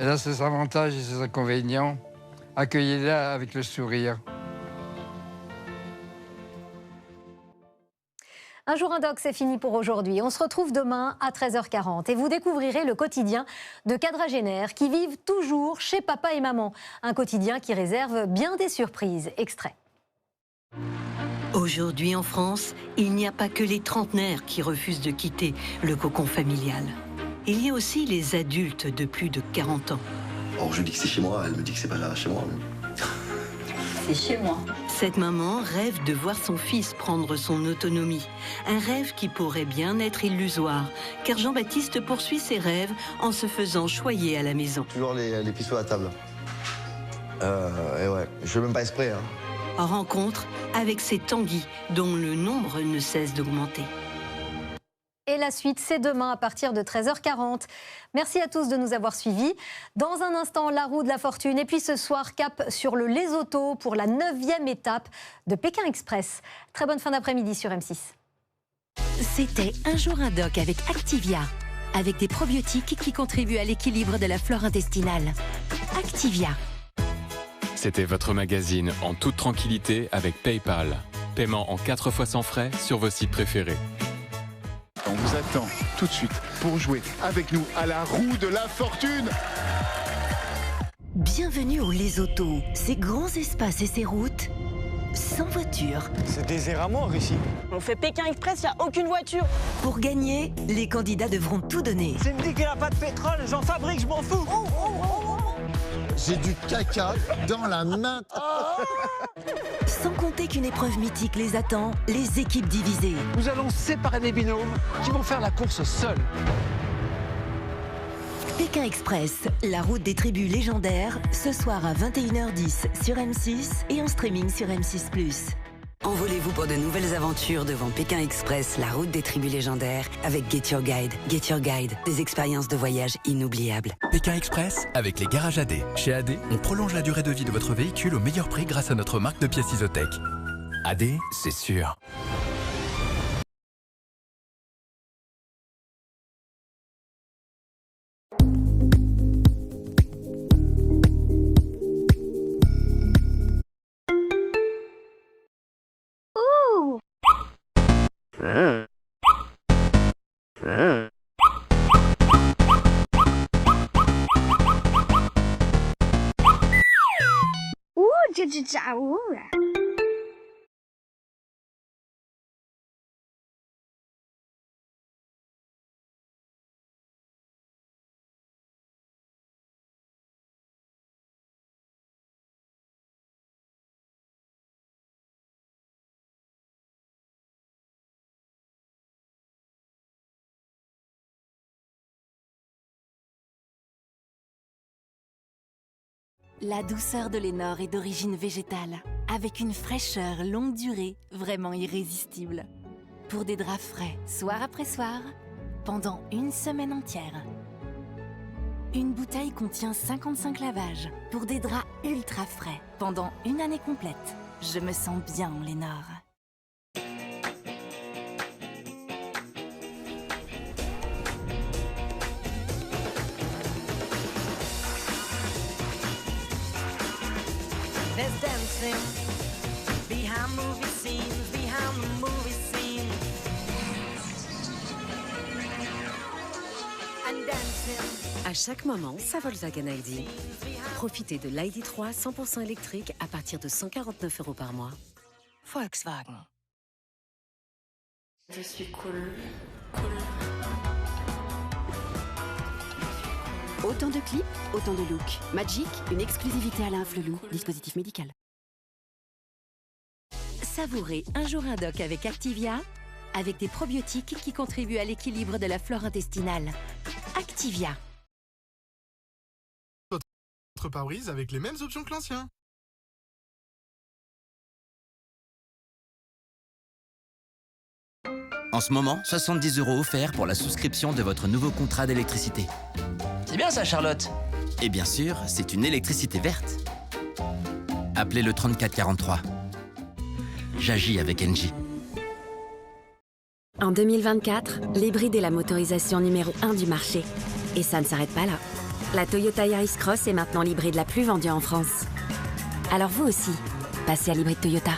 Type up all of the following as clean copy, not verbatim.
Elle a ses avantages et ses inconvénients. Accueillez-la avec le sourire. Un jour un doc, c'est fini pour aujourd'hui. On se retrouve demain à 13h40 et vous découvrirez le quotidien de quadragénaires qui vivent toujours chez papa et maman. Un quotidien qui réserve bien des surprises. Extrait. Aujourd'hui en France, il n'y a pas que les trentenaires qui refusent de quitter le cocon familial. Il y a aussi les adultes de plus de 40 ans. Or, je dis que c'est chez moi, elle me dit que c'est pas là chez moi. C'est chez moi. Cette maman rêve de voir son fils prendre son autonomie. Un rêve qui pourrait bien être illusoire, car Jean-Baptiste poursuit ses rêves en se faisant choyer à la maison. Toujours les pieds sur la table. Et ouais, je fais même pas exprès. Hein. En rencontre avec ces Tanguy, dont le nombre ne cesse d'augmenter. Et la suite, c'est demain à partir de 13h40. Merci à tous de nous avoir suivis. Dans un instant, la roue de la fortune. Et puis ce soir, cap sur le Lesotho pour la 9e étape de Pékin Express. Très bonne fin d'après-midi sur M6. C'était Un jour un doc avec Activia. Avec des probiotiques qui contribuent à l'équilibre de la flore intestinale. Activia. C'était votre magazine en toute tranquillité avec PayPal. Paiement en 4 fois sans frais sur vos sites préférés. On vous attend tout de suite pour jouer avec nous à la roue de la fortune. Bienvenue au Lesotho. Ces grands espaces et ces routes sans voiture. C'est désert à mort ici. On fait Pékin Express, il n'y a aucune voiture. Pour gagner, les candidats devront tout donner. C'est me dit qu'il n'y a pas de pétrole, j'en fabrique, je m'en fous. J'ai du caca dans la main. Sans compter qu'une épreuve mythique les attend, les équipes divisées. Nous allons séparer des binômes qui vont faire la course seuls. Pékin Express, la route des tribus légendaires, ce soir à 21h10 sur M6 et en streaming sur M6+. Envolez-vous pour de nouvelles aventures devant Pékin Express, la route des tribus légendaires, avec Get Your Guide. Get Your Guide, des expériences de voyage inoubliables. Pékin Express, avec les garages AD. Chez AD, on prolonge la durée de vie de votre véhicule au meilleur prix grâce à notre marque de pièces Isotech. AD, c'est sûr. La douceur de Lénore est d'origine végétale, avec une fraîcheur longue durée vraiment irrésistible. Pour des draps frais, soir après soir, pendant une semaine entière. Une bouteille contient 55 lavages pour des draps ultra frais pendant une année complète. Je me sens bien en Lénore. There's dancing behind movie scenes, behind the movie scene. And dancing. À chaque moment, sa Volkswagen ID. Profitez de l'ID3 100% électrique à partir de 149 € par mois. Volkswagen. Je suis cool. Autant de clips, autant de looks. Magic, une exclusivité Alain Flelou, dispositif médical. Savourez Un jour un doc avec Activia, avec des probiotiques qui contribuent à l'équilibre de la flore intestinale. Activia. Votre pare-brise avec les mêmes options que l'ancien. En ce moment, 70 € offerts pour la souscription de votre nouveau contrat d'électricité. C'est bien ça, Charlotte. Et bien sûr, c'est une électricité verte. Appelez le 3443. J'agis avec Engie. En 2024, l'hybride est la motorisation numéro 1 du marché. Et ça ne s'arrête pas là. La Toyota Yaris Cross est maintenant l'hybride la plus vendue en France. Alors vous aussi, passez à l'hybride Toyota.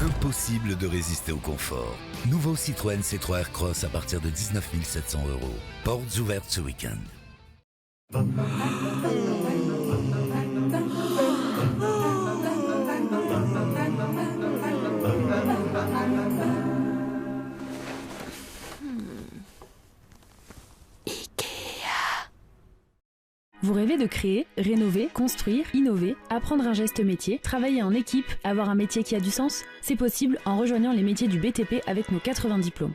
Impossible de résister au confort. Nouveau Citroën C3 Aircross à partir de 19 700 €. Portes ouvertes ce week-end. Vous rêvez de créer, rénover, construire, innover, apprendre un geste métier, travailler en équipe, avoir un métier qui a du sens? C'est possible en rejoignant les métiers du BTP avec nos 80 diplômes.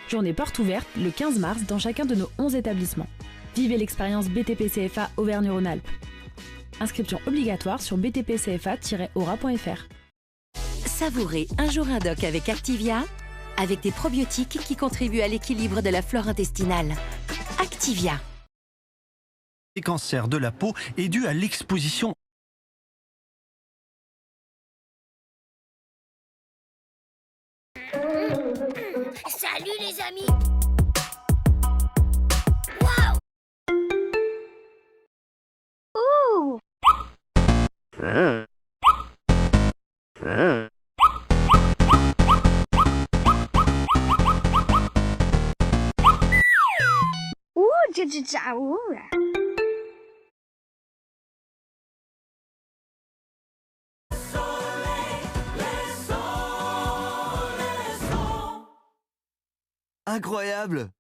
Journée porte ouverte le 15 mars dans chacun de nos 11 établissements. Vivez l'expérience BTP CFA Auvergne-Rhône-Alpes. Inscription obligatoire sur btpcfa-aura.fr. Savourez un jour un doc avec Activia, avec des probiotiques qui contribuent à l'équilibre de la flore intestinale. Activia. Les cancers de la peau est dû à l'exposition. Salut les amis. Waouh. Ouh. Ouh, Incroyable!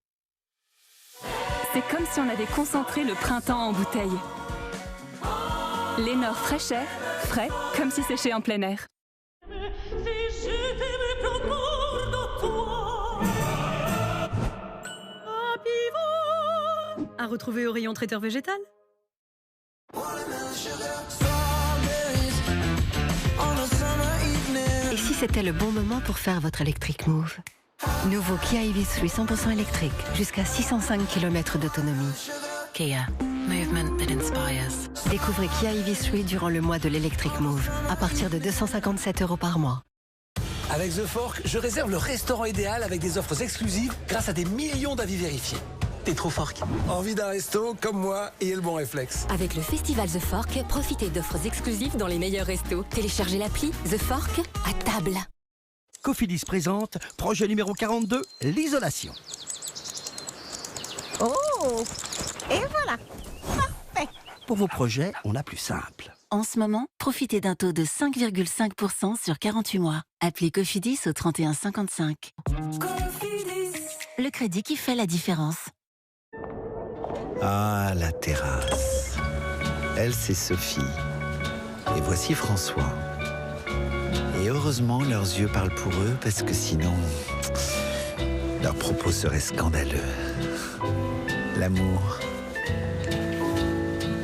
C'est comme si on avait concentré le printemps en bouteille. Lénore fraîcheur, frais, comme si séché en plein air. À retrouver au rayon traiteur végétal. Et si c'était le bon moment pour faire votre Electric Move? Nouveau Kia EV3 100% électrique, jusqu'à 605 km d'autonomie. Kia, movement that inspires. Découvrez Kia EV3 durant le mois de l'Electric Move, à partir de 257 € par mois. Avec The Fork, je réserve le restaurant idéal avec des offres exclusives grâce à des millions d'avis vérifiés. T'es trop fork. Envie d'un resto comme moi, ayez le bon réflexe. Avec le festival The Fork, profitez d'offres exclusives dans les meilleurs restos. Téléchargez l'appli The Fork à table. Cofidis présente, projet numéro 42, l'isolation. Oh! Et voilà! Parfait! Pour vos projets, on a plus simple. En ce moment, profitez d'un taux de 5,5% sur 48 mois. Appelez Cofidis au 31 55. Cofidis. Le crédit qui fait la différence. Ah, la terrasse. Elle, c'est Sophie. Et voici François. Et heureusement, leurs yeux parlent pour eux, parce que sinon, leurs propos seraient scandaleux. L'amour.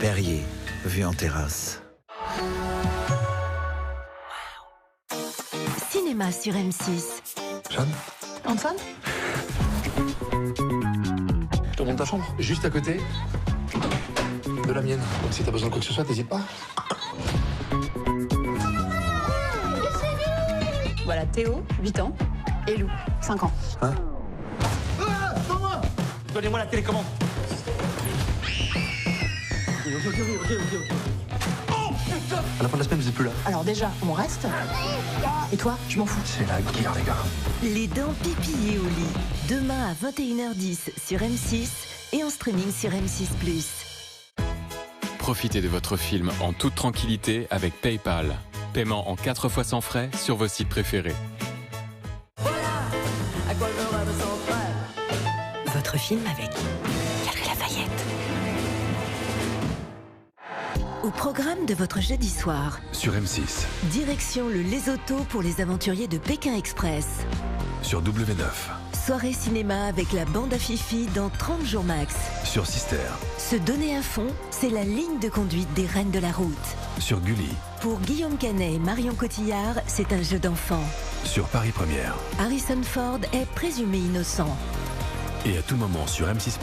Perrier, vu en terrasse. Cinéma sur M6. Jeanne, Antoine? je te montre ta chambre, juste à côté de la mienne. Donc si t'as besoin de quoi que ce soit, t'hésites pas. Voilà Théo, 8 ans, et Lou, 5 ans. Hein? Donnez-moi la télécommande. À la fin de la semaine, vous êtes plus là. Alors déjà, on reste. Et toi, je m'en fous. C'est la guerre, les gars. Les dents pipillées au lit. Demain à 21h10 sur M6 et en streaming sur M6+. Profitez de votre film en toute tranquillité avec PayPal. Paiement en 4 fois sans frais sur vos sites préférés. Votre film avec Galeries Lafayette. Au programme de votre jeudi soir, Sur M6, direction le Lesotho pour les aventuriers de Pékin Express. sur W9, Soirée cinéma avec la bande à Fifi dans 30 jours max. sur Sister, Se donner à fond, c'est la ligne de conduite des reines de la route. sur Gulli, Pour Guillaume Canet et Marion Cotillard, c'est un jeu d'enfant. sur Paris Première. Harrison Ford est présumé innocent. Et à tout moment sur M6+,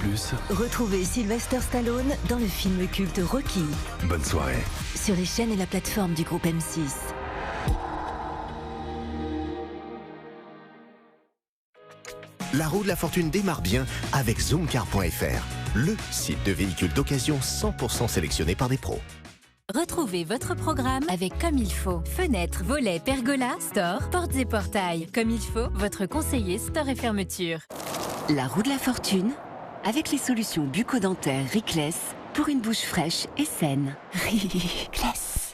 Retrouvez Sylvester Stallone dans le film culte Rocky. bonne soirée. Sur les chaînes et la plateforme du groupe M6. La roue de la fortune démarre bien avec zoomcar.fr, le site de véhicules d'occasion 100% sélectionné par des pros. Retrouvez votre programme avec Comme il faut. Fenêtres, volets, pergolas, stores, portes et portails. Comme il faut, votre conseiller store et fermeture. La roue de la fortune, avec les solutions bucco-dentaires Rickless pour une bouche fraîche et saine. Rickless.